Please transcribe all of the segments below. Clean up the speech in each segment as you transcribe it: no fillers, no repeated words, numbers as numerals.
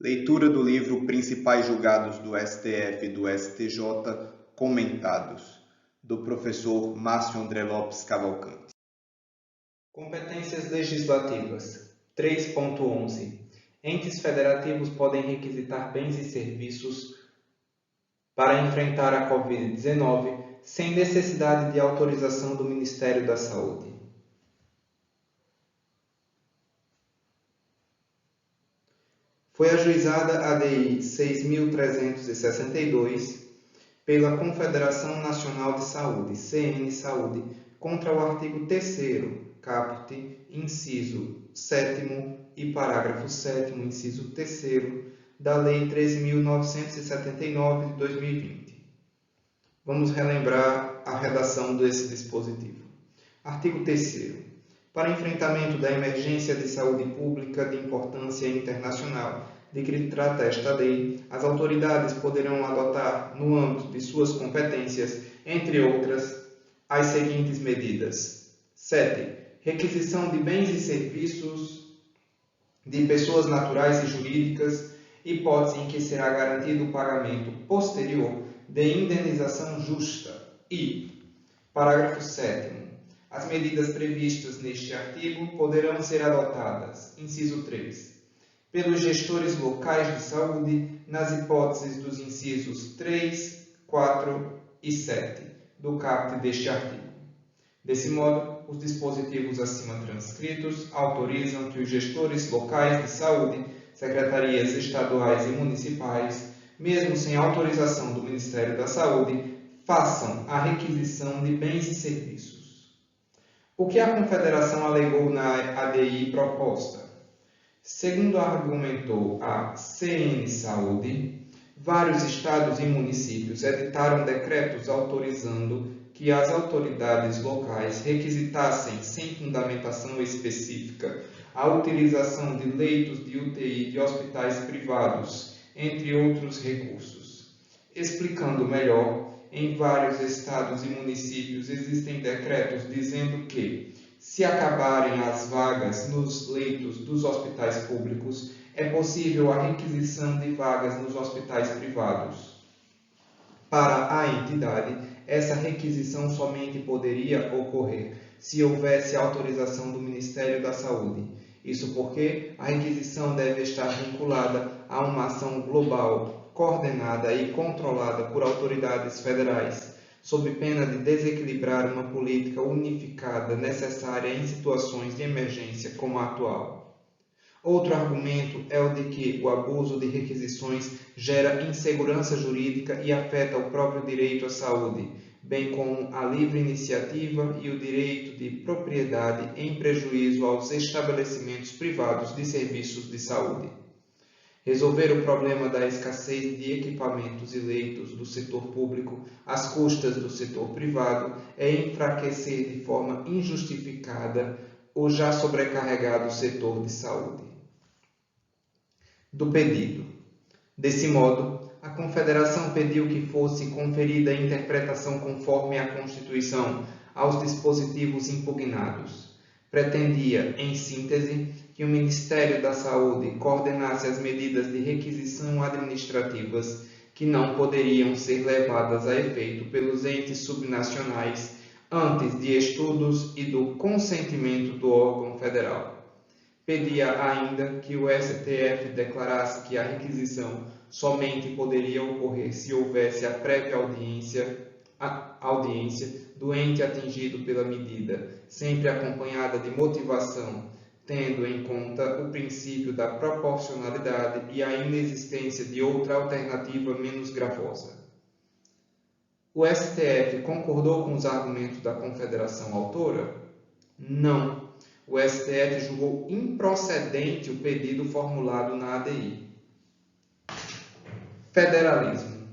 Leitura do livro Principais Julgados do STF e do STJ, comentados, do professor Márcio André Lopes Cavalcante. Competências legislativas. 3.11. Entes federativos podem requisitar bens e serviços para enfrentar a Covid-19 sem necessidade de autorização do Ministério da Saúde. Foi ajuizada a DI 6.362 pela Confederação Nacional de Saúde, CN Saúde, contra o artigo 3º, caput, inciso 7º e parágrafo 7º, inciso 3º, da Lei 13.979 de 2020. Vamos relembrar a redação desse dispositivo. Artigo 3º. Para enfrentamento da emergência de saúde pública de importância internacional de que trata esta lei, as autoridades poderão adotar, no âmbito de suas competências, entre outras, as seguintes medidas. 7. Requisição de bens e serviços de pessoas naturais e jurídicas, hipótese em que será garantido o pagamento posterior de indenização justa. E, parágrafo 7º, as medidas previstas neste artigo poderão ser adotadas, inciso 3, pelos gestores locais de saúde, nas hipóteses dos incisos 3, 4 e 7 do caput deste artigo. Desse modo, os dispositivos acima transcritos autorizam que os gestores locais de saúde, secretarias estaduais e municipais, mesmo sem autorização do Ministério da Saúde, façam a requisição de bens e serviços. O que a Confederação alegou na ADI proposta? Segundo argumentou a CN Saúde, vários estados e municípios editaram decretos autorizando que as autoridades locais requisitassem, sem fundamentação específica, a utilização de leitos de UTI de hospitais privados, entre outros recursos. Explicando melhor, em vários estados e municípios existem decretos dizendo que, se acabarem as vagas nos leitos dos hospitais públicos, é possível a requisição de vagas nos hospitais privados. Para a entidade, essa requisição somente poderia ocorrer se houvesse autorização do Ministério da Saúde. Isso porque a requisição deve estar vinculada a uma ação global, coordenada e controlada por autoridades federais, sob pena de desequilibrar uma política unificada necessária em situações de emergência como a atual. Outro argumento é o de que o abuso de requisições gera insegurança jurídica e afeta o próprio direito à saúde, bem como a livre iniciativa e o direito de propriedade em prejuízo aos estabelecimentos privados de serviços de saúde. Resolver o problema da escassez de equipamentos e leitos do setor público às custas do setor privado é enfraquecer de forma injustificada o já sobrecarregado setor de saúde. Do pedido. Desse modo, a Confederação pediu que fosse conferida a interpretação conforme a Constituição aos dispositivos impugnados. Pretendia, em síntese, que o Ministério da Saúde coordenasse as medidas de requisição administrativas que não poderiam ser levadas a efeito pelos entes subnacionais antes de estudos e do consentimento do órgão federal. Pedia ainda que o STF declarasse que a requisição somente poderia ocorrer se houvesse a prévia audiência do ente atingido pela medida, sempre acompanhada de motivação, tendo em conta o princípio da proporcionalidade e a inexistência de outra alternativa menos gravosa. O STF concordou com os argumentos da Confederação autora? Não. O STF julgou improcedente o pedido formulado na ADI. Federalismo.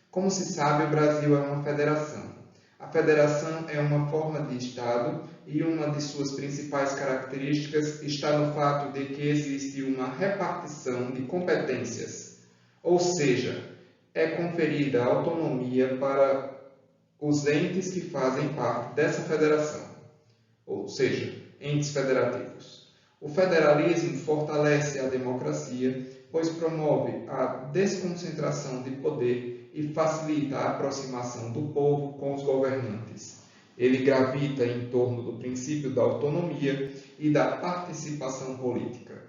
Como se sabe, o Brasil é uma federação. A federação é uma forma de Estado e uma de suas principais características está no fato de que existe uma repartição de competências, ou seja, é conferida autonomia para os entes que fazem parte dessa federação, ou seja, entes federativos. O federalismo fortalece a democracia, pois promove a desconcentração de poder e facilita a aproximação do povo com os governantes. Ele gravita em torno do princípio da autonomia e da participação política.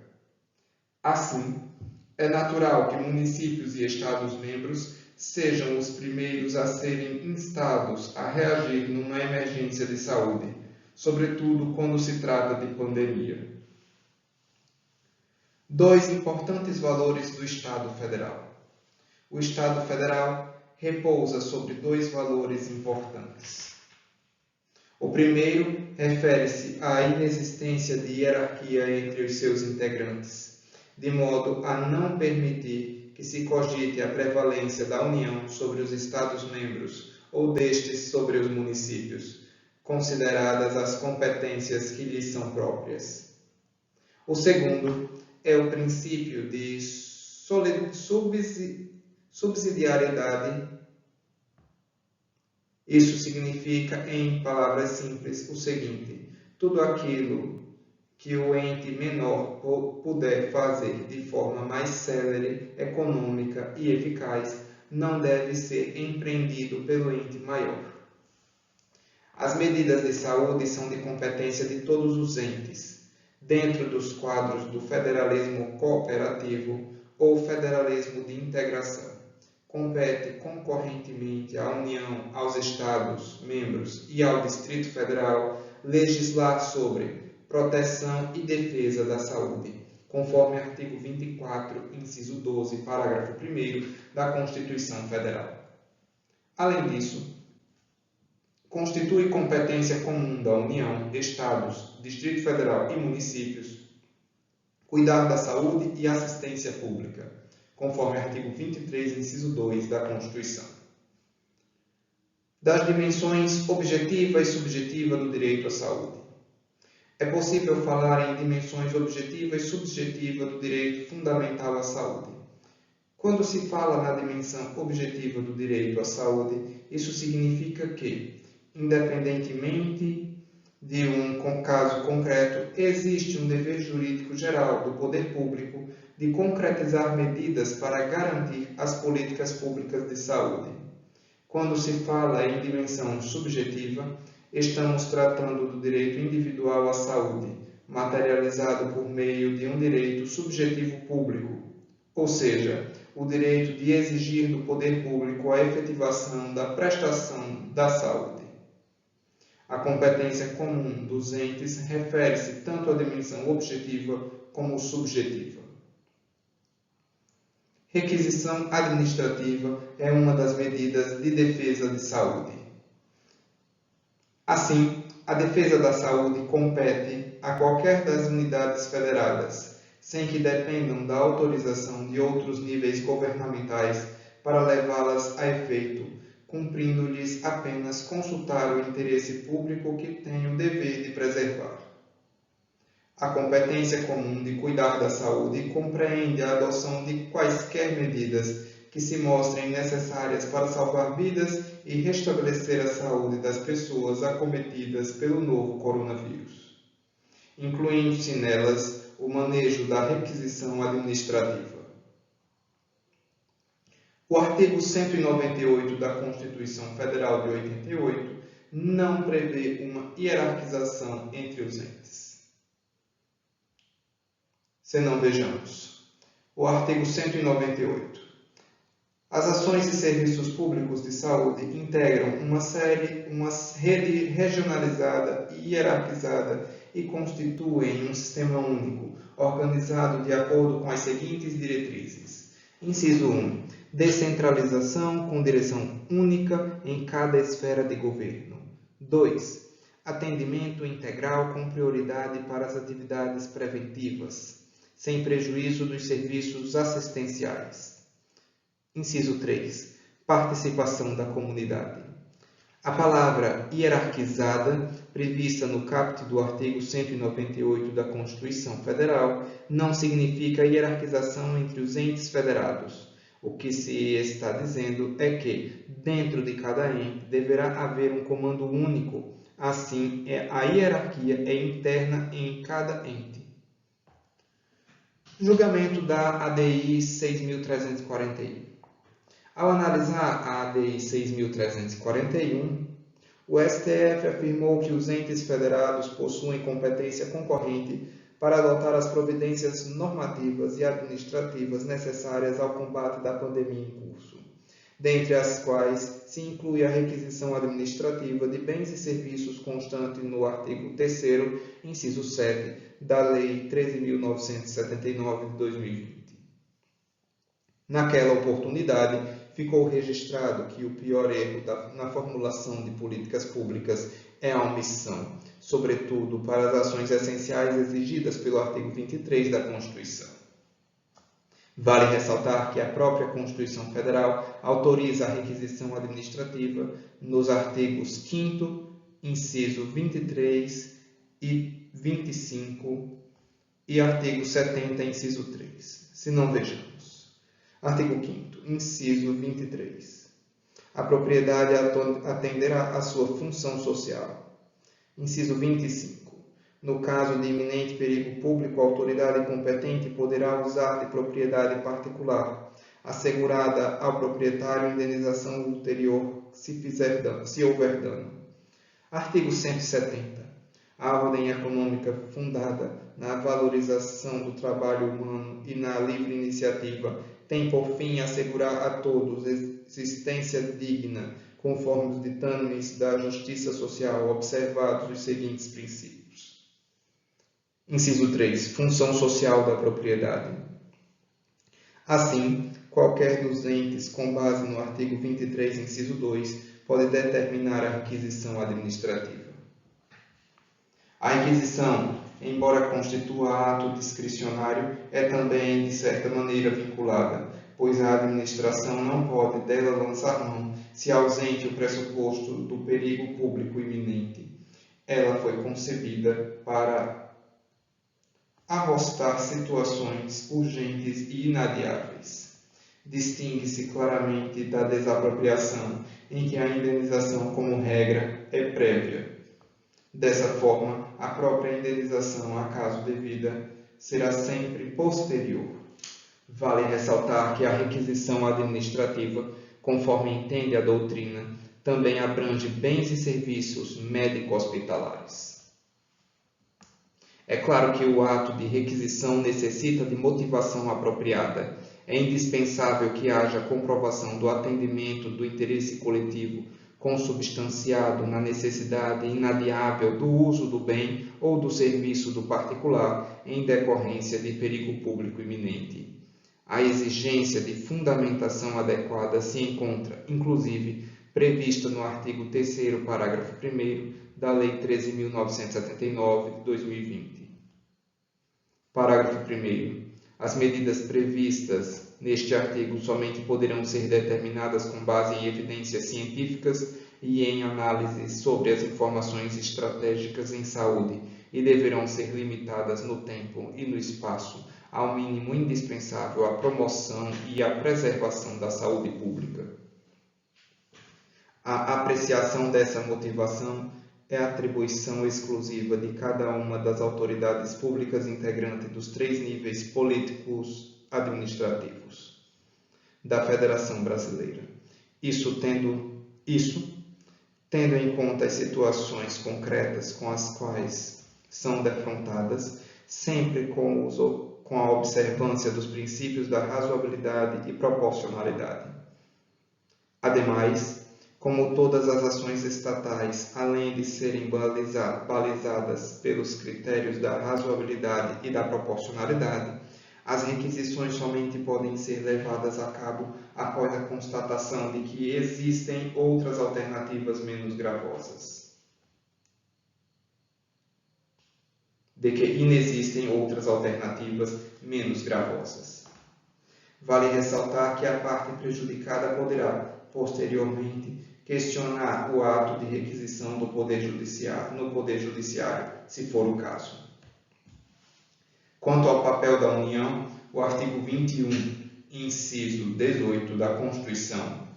Assim, é natural que municípios e Estados-membros sejam os primeiros a serem instados a reagir numa emergência de saúde, sobretudo quando se trata de pandemia. Dois importantes valores do Estado Federal. O Estado Federal repousa sobre dois valores importantes. O primeiro refere-se à inexistência de hierarquia entre os seus integrantes, de modo a não permitir que se cogite a prevalência da União sobre os Estados-membros ou destes sobre os municípios, consideradas as competências que lhes são próprias. O segundo é o princípio de subsidiariedade. Isso significa, em palavras simples, o seguinte: tudo aquilo que o ente menor puder fazer de forma mais célere, econômica e eficaz, não deve ser empreendido pelo ente maior. As medidas de saúde são de competência de todos os entes, dentro dos quadros do federalismo cooperativo ou federalismo de integração. Compete concorrentemente à União, aos Estados-membros e ao Distrito Federal legislar sobre proteção e defesa da saúde, conforme artigo 24, inciso 12, parágrafo 1º da Constituição Federal. Além disso, constitui competência comum da União, Estados, Distrito Federal e municípios cuidar da saúde e assistência pública, conforme artigo 23, inciso 2 da Constituição. Das dimensões objetiva e subjetiva do direito à saúde. É possível falar em dimensões objetiva e subjetiva do direito fundamental à saúde. Quando se fala na dimensão objetiva do direito à saúde, isso significa que, independentemente de um caso concreto, existe um dever jurídico geral do poder público de concretizar medidas para garantir as políticas públicas de saúde. Quando se fala em dimensão subjetiva, estamos tratando do direito individual à saúde, materializado por meio de um direito subjetivo público, ou seja, o direito de exigir do poder público a efetivação da prestação da saúde. A competência comum dos entes refere-se tanto à dimensão objetiva como subjetiva. Requisição administrativa é uma das medidas de defesa de saúde. Assim, a defesa da saúde compete a qualquer das unidades federadas, sem que dependam da autorização de outros níveis governamentais para levá-las a efeito, cumprindo-lhes apenas consultar o interesse público que tem o dever de preservar. A competência comum de cuidar da saúde compreende a adoção de quaisquer medidas que se mostrem necessárias para salvar vidas e restabelecer a saúde das pessoas acometidas pelo novo coronavírus, incluindo-se nelas o manejo da requisição administrativa. O artigo 198 da Constituição Federal de 88 não prevê uma hierarquização entre os entes. Se não vejamos. O artigo 198. As ações e serviços públicos de saúde integram uma rede regionalizada e hierarquizada e constituem um sistema único, organizado de acordo com as seguintes diretrizes. Inciso 1. Descentralização com direção única em cada esfera de governo. 2. Atendimento integral com prioridade para as atividades preventivas, sem prejuízo dos serviços assistenciais. Inciso 3. Participação da comunidade. A palavra hierarquizada, prevista no caput do artigo 198 da Constituição Federal, não significa hierarquização entre os entes federados. O que se está dizendo é que, dentro de cada ente, deverá haver um comando único. Assim, a hierarquia é interna em cada ente. Julgamento da ADI 6.341. Ao analisar a ADI 6.341, o STF afirmou que os entes federados possuem competência concorrente para adotar as providências normativas e administrativas necessárias ao combate da pandemia em curso, dentre as quais se inclui a requisição administrativa de bens e serviços constante no artigo 3º, inciso 7, da Lei 13.979 de 2020. Naquela oportunidade, ficou registrado que o pior erro na formulação de políticas públicas é a omissão, sobretudo para as ações essenciais exigidas pelo artigo 23 da Constituição. Vale ressaltar que a própria Constituição Federal autoriza a requisição administrativa nos artigos 5º, inciso 23 e 25 e artigo 70, inciso 3. Se não, vejamos. Artigo 5º, inciso 23. A propriedade atenderá à sua função social. Inciso 25. No caso de iminente perigo público, a autoridade competente poderá usar de propriedade particular, assegurada ao proprietário indenização ulterior se houver dano. Artigo 170. A ordem econômica fundada na valorização do trabalho humano e na livre iniciativa tem por fim assegurar a todos existência digna, conforme os ditames da justiça social, observados os seguintes princípios. Inciso 3. Função social da propriedade. Assim, qualquer dos entes, com base no artigo 23, inciso 2, pode determinar a requisição administrativa. A requisição, embora constitua ato discricionário, é também, de certa maneira, vinculada, pois a administração não pode dela lançar mão se ausente o pressuposto do perigo público iminente. Ela foi concebida para arrostar situações urgentes e inadiáveis. Distingue-se claramente da desapropriação, em que a indenização, como regra, é prévia. Dessa forma, a própria indenização, a caso devida, será sempre posterior. Vale ressaltar que a requisição administrativa, conforme entende a doutrina, também abrange bens e serviços médico-hospitalares. É claro que o ato de requisição necessita de motivação apropriada. É indispensável que haja comprovação do atendimento do interesse coletivo, consubstanciado na necessidade inadiável do uso do bem ou do serviço do particular em decorrência de perigo público iminente. A exigência de fundamentação adequada se encontra, inclusive, prevista no artigo 3º, parágrafo 1º da Lei 13.979 de 2020. Parágrafo 1º. As medidas previstas neste artigo somente poderão ser determinadas com base em evidências científicas e em análise sobre as informações estratégicas em saúde e deverão ser limitadas no tempo e no espaço ao mínimo indispensável à promoção e à preservação da saúde pública. A apreciação dessa motivação é atribuição exclusiva de cada uma das autoridades públicas integrantes dos 3 níveis políticos administrativos da Federação Brasileira. Isso tendo em conta as situações concretas com as quais são defrontadas, sempre com a observância dos princípios da razoabilidade e proporcionalidade. Ademais, como todas as ações estatais, além de serem balizadas pelos critérios da razoabilidade e da proporcionalidade, as requisições somente podem ser levadas a cabo após a constatação de que existem outras alternativas menos gravosas. Vale ressaltar que a parte prejudicada poderá, posteriormente, questionar o ato de requisição no Poder Judiciário, se for o caso. Quanto ao papel da União, o artigo 21, inciso 18 da Constituição,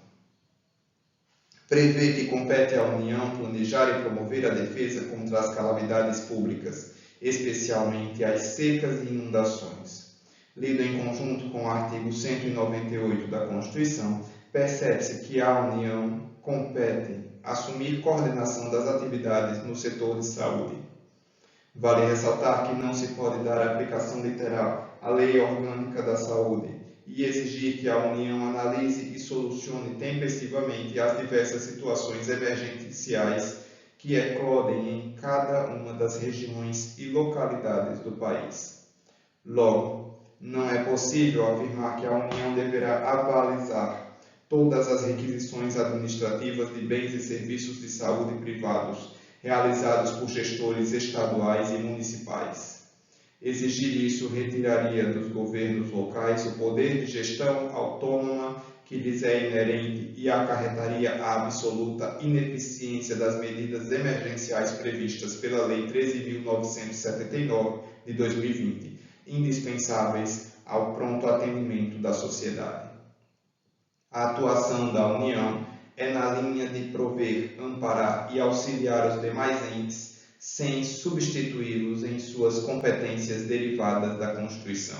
prevê que compete à União planejar e promover a defesa contra as calamidades públicas, especialmente as secas e inundações. Lido em conjunto com o artigo 198 da Constituição, percebe-se que à União compete assumir coordenação das atividades no setor de saúde. Vale ressaltar que não se pode dar aplicação literal à Lei Orgânica da Saúde e exigir que a União analise e solucione tempestivamente as diversas situações emergenciais que eclodem em cada uma das regiões e localidades do país. Logo, não é possível afirmar que a União deverá avalizar todas as requisições administrativas de bens e serviços de saúde privados realizados por gestores estaduais e municipais. Exigir isso retiraria dos governos locais o poder de gestão autônoma que lhes é inerente e acarretaria a absoluta ineficiência das medidas emergenciais previstas pela Lei 13.979 de 2020, indispensáveis ao pronto atendimento da sociedade. A atuação da União é na linha de prover, amparar e auxiliar os demais entes, sem substituí-los em suas competências derivadas da Constituição.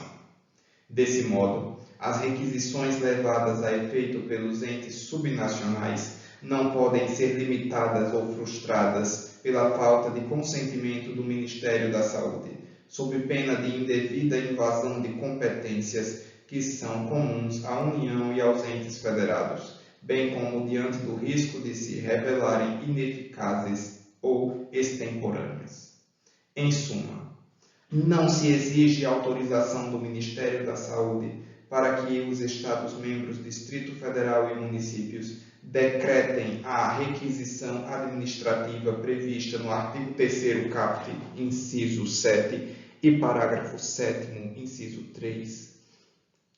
Desse modo, as requisições levadas a efeito pelos entes subnacionais não podem ser limitadas ou frustradas pela falta de consentimento do Ministério da Saúde, sob pena de indevida invasão de competências que são comuns à União e aos entes federados, bem como diante do risco de se revelarem ineficazes ou extemporâneas. Em suma, não se exige autorização do Ministério da Saúde para que os Estados-membros, Distrito Federal e municípios decretem a requisição administrativa prevista no artigo 3º caput, inciso 7 e parágrafo 7º, inciso 3,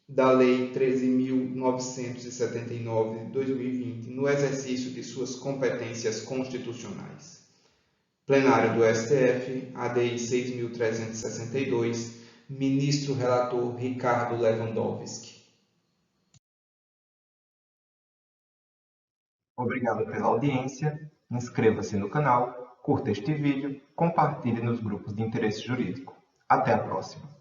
da Lei 13.979 de 2020, no exercício de suas competências constitucionais. Plenário do STF, ADI 6.362, Ministro Relator Ricardo Lewandowski. Obrigado pela audiência, inscreva-se no canal, curta este vídeo, compartilhe nos grupos de interesse jurídico. Até a próxima!